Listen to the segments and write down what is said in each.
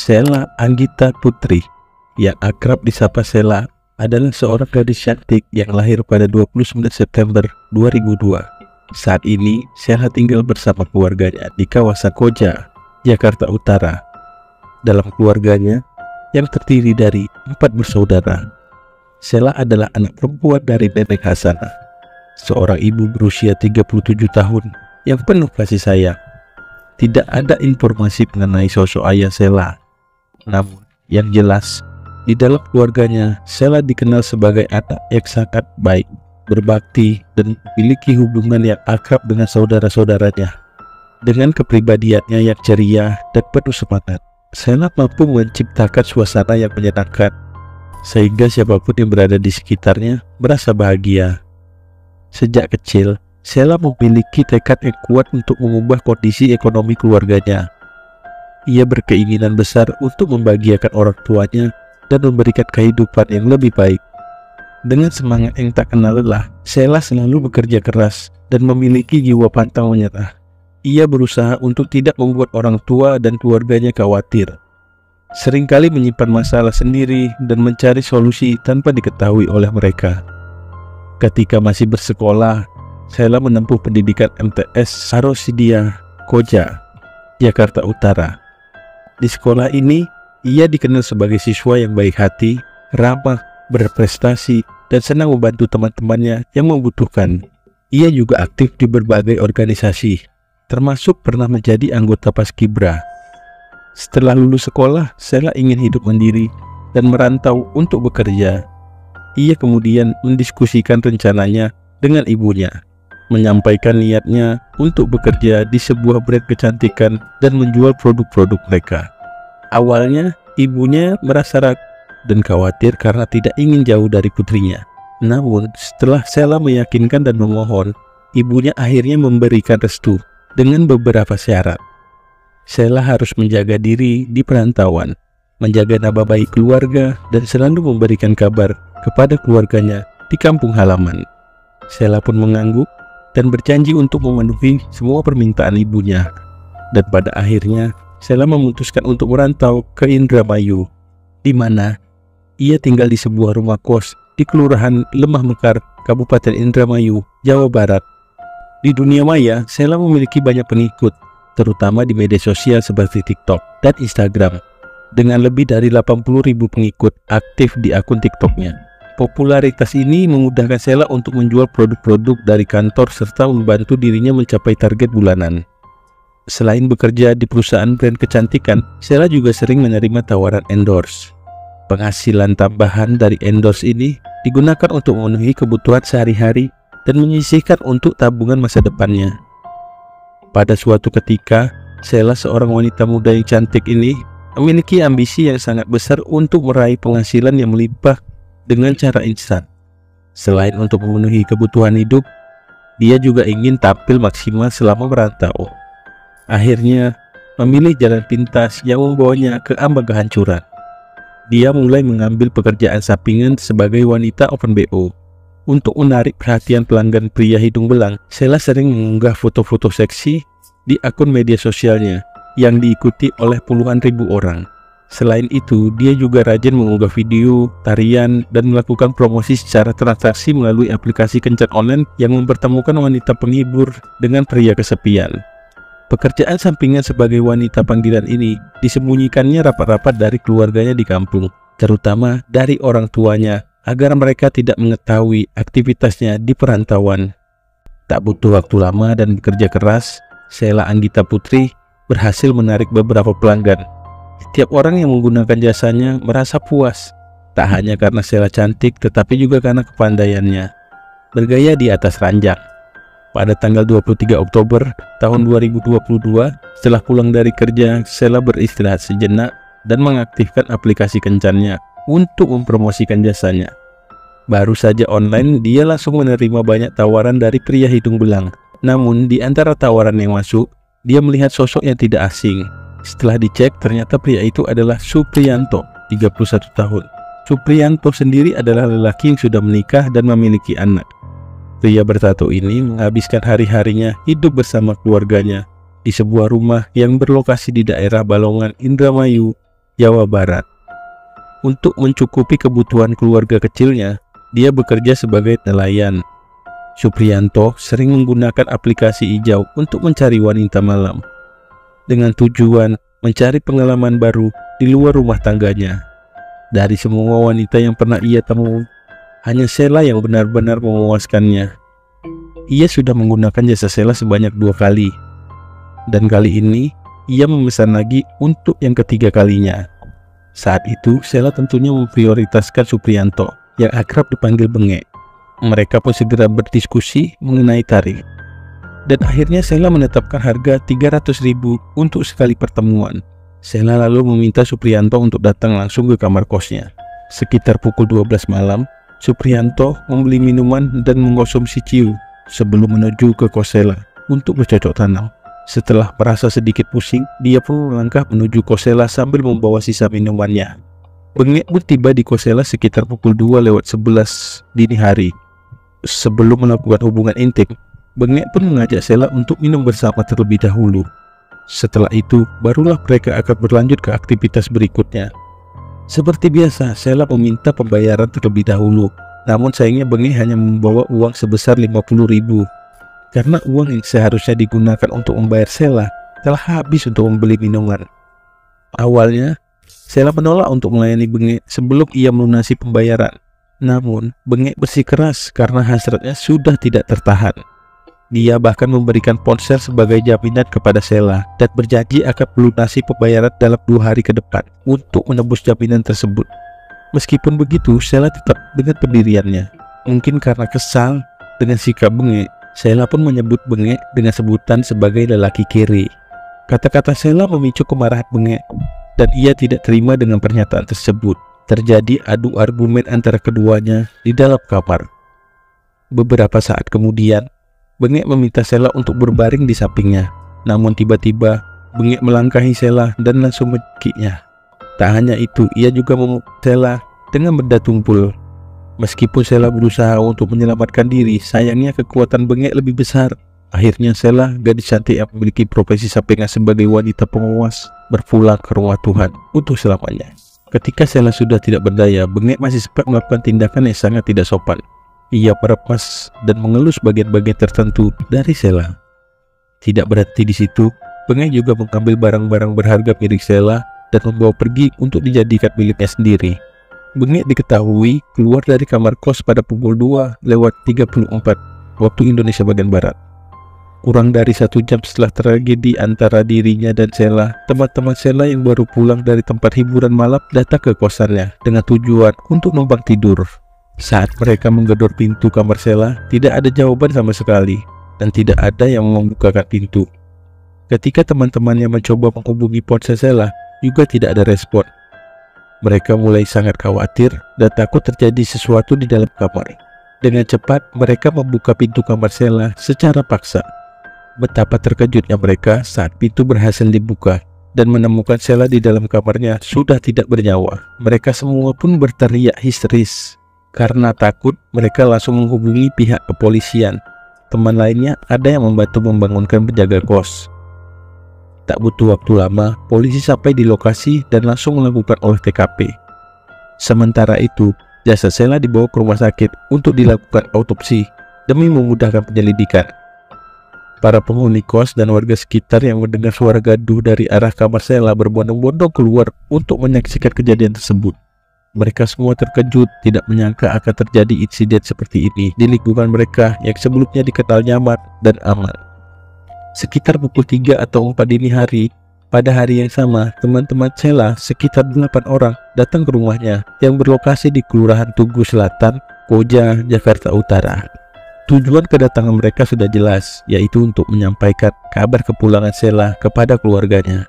Sela Anggita Putri, yang akrab disapa Sela, adalah seorang gadis cantik yang lahir pada 29 September 2002. Saat ini, Sela tinggal bersama keluarganya di kawasan Koja, Jakarta Utara. Dalam keluarganya, yang terdiri dari 4 bersaudara, Sela adalah anak perempuan dari Nenek Hasanah, seorang ibu berusia 37 tahun yang penuh kasih sayang. Tidak ada informasi mengenai sosok ayah Sela. Namun, yang jelas, di dalam keluarganya, Sela dikenal sebagai anak yang sangat baik, berbakti, dan memiliki hubungan yang akrab dengan saudara-saudaranya. Dengan kepribadiannya yang ceria dan penuh semangat, Sela mampu menciptakan suasana yang menyenangkan, sehingga siapapun yang berada di sekitarnya merasa bahagia. Sejak kecil, Sela memiliki tekad yang kuat untuk mengubah kondisi ekonomi keluarganya. Ia berkeinginan besar untuk membahagiakan orang tuanya dan memberikan kehidupan yang lebih baik. Dengan semangat yang tak kenal lelah, Sela selalu bekerja keras dan memiliki jiwa pantang menyerah. Ia berusaha untuk tidak membuat orang tua dan keluarganya khawatir. Seringkali menyimpan masalah sendiri dan mencari solusi tanpa diketahui oleh mereka. Ketika masih bersekolah, Sela menempuh pendidikan MTS Sarosidia Koja, Jakarta Utara. Di sekolah ini, ia dikenal sebagai siswa yang baik hati, ramah, berprestasi, dan senang membantu teman-temannya yang membutuhkan. Ia juga aktif di berbagai organisasi, termasuk pernah menjadi anggota Paskibra. Setelah lulus sekolah, Sela ingin hidup mandiri dan merantau untuk bekerja. Ia kemudian mendiskusikan rencananya dengan ibunya, menyampaikan niatnya untuk bekerja di sebuah brand kecantikan dan menjual produk-produk mereka. Awalnya, ibunya merasa ragu dan khawatir karena tidak ingin jauh dari putrinya. Namun, setelah Sela meyakinkan dan memohon, ibunya akhirnya memberikan restu dengan beberapa syarat. Sela harus menjaga diri di perantauan, menjaga nama baik keluarga, dan selalu memberikan kabar kepada keluarganya di kampung halaman. Sela pun mengangguk dan berjanji untuk memenuhi semua permintaan ibunya. Dan pada akhirnya, Sela memutuskan untuk merantau ke Indramayu, di mana ia tinggal di sebuah rumah kos di Kelurahan Lemah Mekar, Kabupaten Indramayu, Jawa Barat. Di dunia maya, Sela memiliki banyak pengikut, terutama di media sosial seperti TikTok dan Instagram, dengan lebih dari 80.000 pengikut aktif di akun TikToknya. Popularitas ini memudahkan Sela untuk menjual produk-produk dari kantor serta membantu dirinya mencapai target bulanan. Selain bekerja di perusahaan brand kecantikan, Sela juga sering menerima tawaran endorse. Penghasilan tambahan dari endorse ini digunakan untuk memenuhi kebutuhan sehari-hari dan menyisihkan untuk tabungan masa depannya. Pada suatu ketika, Sela, seorang wanita muda yang cantik ini, memiliki ambisi yang sangat besar untuk meraih penghasilan yang melimpah dengan cara instan. Selain untuk memenuhi kebutuhan hidup, dia juga ingin tampil maksimal selama merantau. Akhirnya, memilih jalan pintas yang membawanya ke ambang kehancuran. Dia mulai mengambil pekerjaan sampingan sebagai wanita open BO. Untuk menarik perhatian pelanggan pria hidung belang, Sela sering mengunggah foto-foto seksi di akun media sosialnya yang diikuti oleh puluhan ribu orang. Selain itu, dia juga rajin mengunggah video, tarian, dan melakukan promosi secara transaksi melalui aplikasi kencan online yang mempertemukan wanita penghibur dengan pria kesepian. Pekerjaan sampingan sebagai wanita panggilan ini disembunyikannya rapat-rapat dari keluarganya di kampung, terutama dari orang tuanya, agar mereka tidak mengetahui aktivitasnya di perantauan. Tak butuh waktu lama dan bekerja keras, Sela Anggita Putri berhasil menarik beberapa pelanggan. Setiap orang yang menggunakan jasanya merasa puas, tak hanya karena Sela cantik, tetapi juga karena kepandaiannya bergaya di atas ranjang. Pada tanggal 23 Oktober tahun 2022, setelah pulang dari kerja, Sela beristirahat sejenak dan mengaktifkan aplikasi kencannya untuk mempromosikan jasanya. Baru saja online, dia langsung menerima banyak tawaran dari pria hidung belang. Namun, di antara tawaran yang masuk, dia melihat sosok yang tidak asing. Setelah dicek, ternyata pria itu adalah Supriyanto, 31 tahun. Supriyanto sendiri adalah lelaki yang sudah menikah dan memiliki anak. Pria bertato ini menghabiskan hari-harinya hidup bersama keluarganya di sebuah rumah yang berlokasi di daerah Balongan, Indramayu, Jawa Barat. Untuk mencukupi kebutuhan keluarga kecilnya, dia bekerja sebagai nelayan. Supriyanto sering menggunakan aplikasi hijau untuk mencari wanita malam, dengan tujuan mencari pengalaman baru di luar rumah tangganya. Dari semua wanita yang pernah ia temui, hanya Sheila yang benar-benar memuaskannya. Ia sudah menggunakan jasa Sheila sebanyak 2 kali, dan kali ini ia memesan lagi untuk yang ketiga kalinya. Saat itu Sheila tentunya memprioritaskan Supriyanto yang akrab dipanggil Bengek. Mereka pun segera berdiskusi mengenai tarif, dan akhirnya Sheila menetapkan harga 300.000 untuk sekali pertemuan. Sheila lalu meminta Supriyanto untuk datang langsung ke kamar kosnya. Sekitar pukul 12 malam, Supriyanto membeli minuman dan mengkonsumsi ciu sebelum menuju ke kos Sheila untuk bercocok tanam. Setelah merasa sedikit pusing, dia pun melangkah menuju kos Sheila sambil membawa sisa minumannya. Bengek pun tiba di kos Sheila sekitar pukul 2:11 dini hari. Sebelum melakukan hubungan intim, Bengek pun mengajak Sheila untuk minum bersama terlebih dahulu. Setelah itu, barulah mereka akan berlanjut ke aktivitas berikutnya. Seperti biasa, Sheila meminta pembayaran terlebih dahulu. Namun sayangnya Bengek hanya membawa uang sebesar 50.000. Karena uang yang seharusnya digunakan untuk membayar Sheila telah habis untuk membeli minuman. Awalnya, Sheila menolak untuk melayani Bengek sebelum ia melunasi pembayaran. Namun, Bengek bersikeras karena hasratnya sudah tidak tertahan. Dia bahkan memberikan ponsel sebagai jaminan kepada Sheila dan berjanji akan melunasi pembayaran dalam 2 hari ke depan untuk menebus jaminan tersebut. Meskipun begitu, Sheila tetap dengan pendiriannya. Mungkin karena kesal dengan sikap Bengek, Sheila pun menyebut Bengek dengan sebutan sebagai lelaki kiri. Kata-kata Sheila memicu kemarahan Bengek, dan ia tidak terima dengan pernyataan tersebut. Terjadi adu argumen antara keduanya di dalam kamar. Beberapa saat kemudian, Bengek meminta Sheila untuk berbaring di sampingnya. Namun tiba-tiba, Bengek melangkahi Sheila dan langsung mencekiknya. Tak hanya itu, ia juga memukul Sheila dengan benda tumpul. Meskipun Sheila berusaha untuk menyelamatkan diri, sayangnya kekuatan Bengek lebih besar. Akhirnya Sheila, gadis cantik yang memiliki profesi sampingan sebagai wanita pengawas, berpulang ke rumah Tuhan untuk selamanya. Ketika Sheila sudah tidak berdaya, Bengek masih sempat melakukan tindakan yang sangat tidak sopan. Ia merepas dan mengelus bagian-bagian tertentu dari Sheila. Tidak berhenti di situ, Bengek juga mengambil barang-barang berharga milik Sheila dan membawa pergi untuk dijadikan miliknya sendiri. Bengek diketahui keluar dari kamar kos pada pukul 2:34 waktu Indonesia bagian Barat. Kurang dari 1 jam setelah tragedi antara dirinya dan Sheila, teman-teman Sheila yang baru pulang dari tempat hiburan malam datang ke kosannya dengan tujuan untuk numpang tidur. Saat mereka menggedor pintu kamar Sheila, tidak ada jawaban sama sekali dan tidak ada yang membukakan pintu. Ketika teman-temannya mencoba menghubungi ponsel Sheila, juga tidak ada respon. Mereka mulai sangat khawatir dan takut terjadi sesuatu di dalam kamar. Dengan cepat, mereka membuka pintu kamar Sheila secara paksa. Betapa terkejutnya mereka saat pintu berhasil dibuka dan menemukan Sheila di dalam kamarnya sudah tidak bernyawa. Mereka semua pun berteriak histeris. Karena takut, mereka langsung menghubungi pihak kepolisian. Teman lainnya ada yang membantu membangunkan penjaga kos. Tak butuh waktu lama, polisi sampai di lokasi dan langsung melakukan olah TKP. Sementara itu, jasad Sheila dibawa ke rumah sakit untuk dilakukan autopsi demi memudahkan penyelidikan. Para penghuni kos dan warga sekitar yang mendengar suara gaduh dari arah kamar Sheila berbondong-bondong keluar untuk menyaksikan kejadian tersebut. Mereka semua terkejut, tidak menyangka akan terjadi insiden seperti ini di lingkungan mereka yang sebelumnya dikenal nyaman dan aman. Sekitar pukul 3 atau 4 dini hari, pada hari yang sama, teman-teman Sheila sekitar 8 orang datang ke rumahnya yang berlokasi di Kelurahan Tugu Selatan, Koja, Jakarta Utara. Tujuan kedatangan mereka sudah jelas, yaitu untuk menyampaikan kabar kepulangan Sheila kepada keluarganya.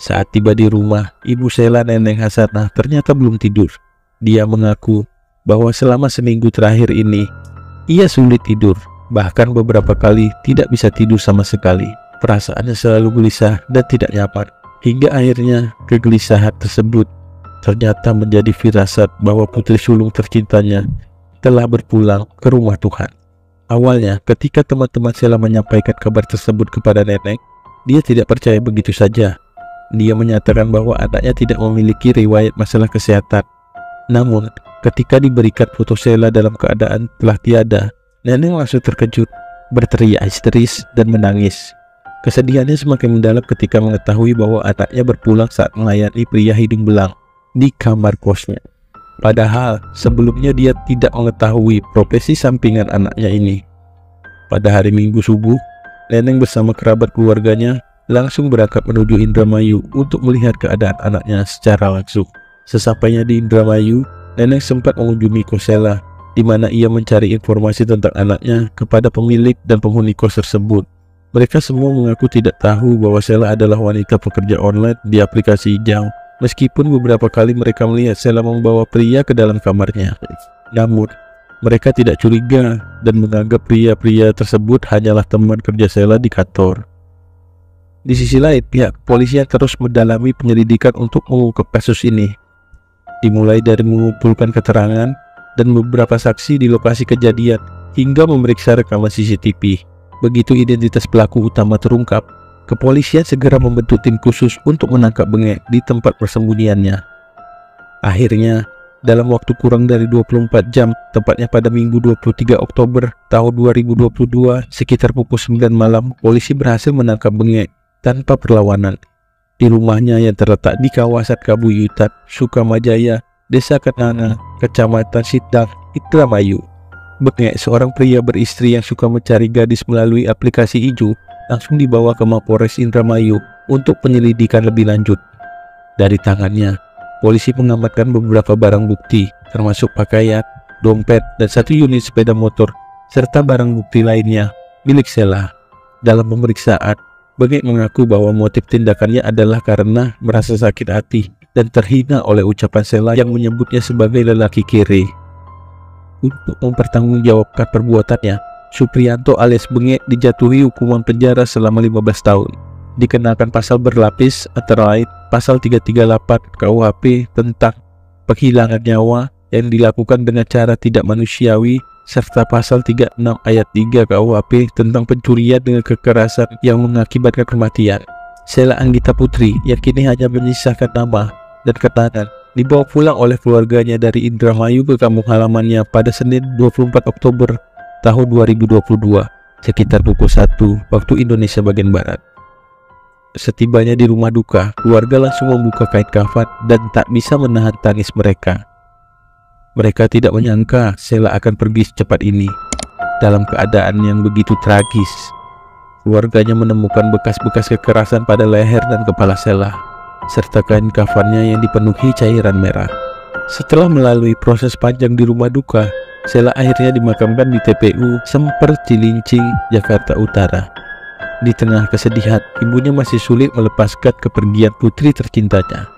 Saat tiba di rumah, ibu Sheila, Neneng Hasanah, ternyata belum tidur. Dia mengaku bahwa selama seminggu terakhir ini, ia sulit tidur. Bahkan beberapa kali tidak bisa tidur sama sekali. Perasaannya selalu gelisah dan tidak nyaman. Hingga akhirnya kegelisahan tersebut ternyata menjadi firasat bahwa putri sulung tercintanya telah berpulang ke rumah Tuhan. Awalnya ketika teman-teman Sheila menyampaikan kabar tersebut kepada Neneng, dia tidak percaya begitu saja. Dia menyatakan bahwa anaknya tidak memiliki riwayat masalah kesehatan. Namun, ketika diberikan foto Sheila dalam keadaan telah tiada, nenek langsung terkejut, berteriak histeris dan menangis. Kesedihannya semakin mendalam ketika mengetahui bahwa anaknya berpulang saat melayani pria hidung belang di kamar kosnya. Padahal sebelumnya dia tidak mengetahui profesi sampingan anaknya ini. Pada hari Minggu subuh, Neneng bersama kerabat keluarganya langsung berangkat menuju Indramayu untuk melihat keadaan anaknya secara langsung. Sesampainya di Indramayu, Neneng sempat mengunjungi kos Sheila, di mana ia mencari informasi tentang anaknya kepada pemilik dan penghuni kos tersebut. Mereka semua mengaku tidak tahu bahwa Sheila adalah wanita pekerja online di aplikasi hijau, meskipun beberapa kali mereka melihat Sheila membawa pria ke dalam kamarnya. Namun, mereka tidak curiga dan menganggap pria-pria tersebut hanyalah teman kerja Sheila di kantor. Di sisi lain, pihak kepolisian terus mendalami penyelidikan untuk mengungkap kasus ini. Dimulai dari mengumpulkan keterangan dan beberapa saksi di lokasi kejadian hingga memeriksa rekaman CCTV. Begitu identitas pelaku utama terungkap, kepolisian segera membentuk tim khusus untuk menangkap bengek di tempat persembunyiannya. Akhirnya, dalam waktu kurang dari 24 jam, tepatnya pada Minggu 23 Oktober tahun 2022, sekitar pukul 9 malam, polisi berhasil menangkap bengek tanpa perlawanan di rumahnya yang terletak di kawasan Kabuyutan, Sukamajaya, Desa Kenanga, Kecamatan Sindang, Indramayu. Bengek, seorang pria beristri yang suka mencari gadis melalui aplikasi hijau, langsung dibawa ke Mapolres Indramayu untuk penyelidikan lebih lanjut. Dari tangannya, polisi mengamankan beberapa barang bukti, termasuk pakaian, dompet, dan 1 unit sepeda motor, serta barang bukti lainnya milik Sheila. Dalam pemeriksaan, Bengek mengaku bahwa motif tindakannya adalah karena merasa sakit hati dan terhina oleh ucapan Sheila yang menyebutnya sebagai lelaki kere. Untuk mempertanggungjawabkan perbuatannya, Supriyanto alias Bengek dijatuhi hukuman penjara selama 15 tahun. Dikenakan pasal berlapis antara lain pasal 338 KUHP tentang penghilangan nyawa yang dilakukan dengan cara tidak manusiawi, serta pasal 36 ayat 3 KUHP tentang pencurian dengan kekerasan yang mengakibatkan kematian. Sheila Anggita Putri yang kini hanya menyisakan nama dan kenangan dibawa pulang oleh keluarganya dari Indramayu ke kampung halamannya pada Senin 24 Oktober tahun 2022 sekitar pukul 1 waktu Indonesia bagian Barat. Setibanya di rumah duka, keluarga langsung membuka kain kafan dan tak bisa menahan tangis mereka. Mereka tidak menyangka Sheila akan pergi secepat ini dalam keadaan yang begitu tragis. Keluarganya menemukan bekas-bekas kekerasan pada leher dan kepala Sheila, serta kain kafannya yang dipenuhi cairan merah. Setelah melalui proses panjang di rumah duka, Sheila akhirnya dimakamkan di TPU Semper Cilincing, Jakarta Utara. Di tengah kesedihan, ibunya masih sulit melepaskan kepergian putri tercintanya.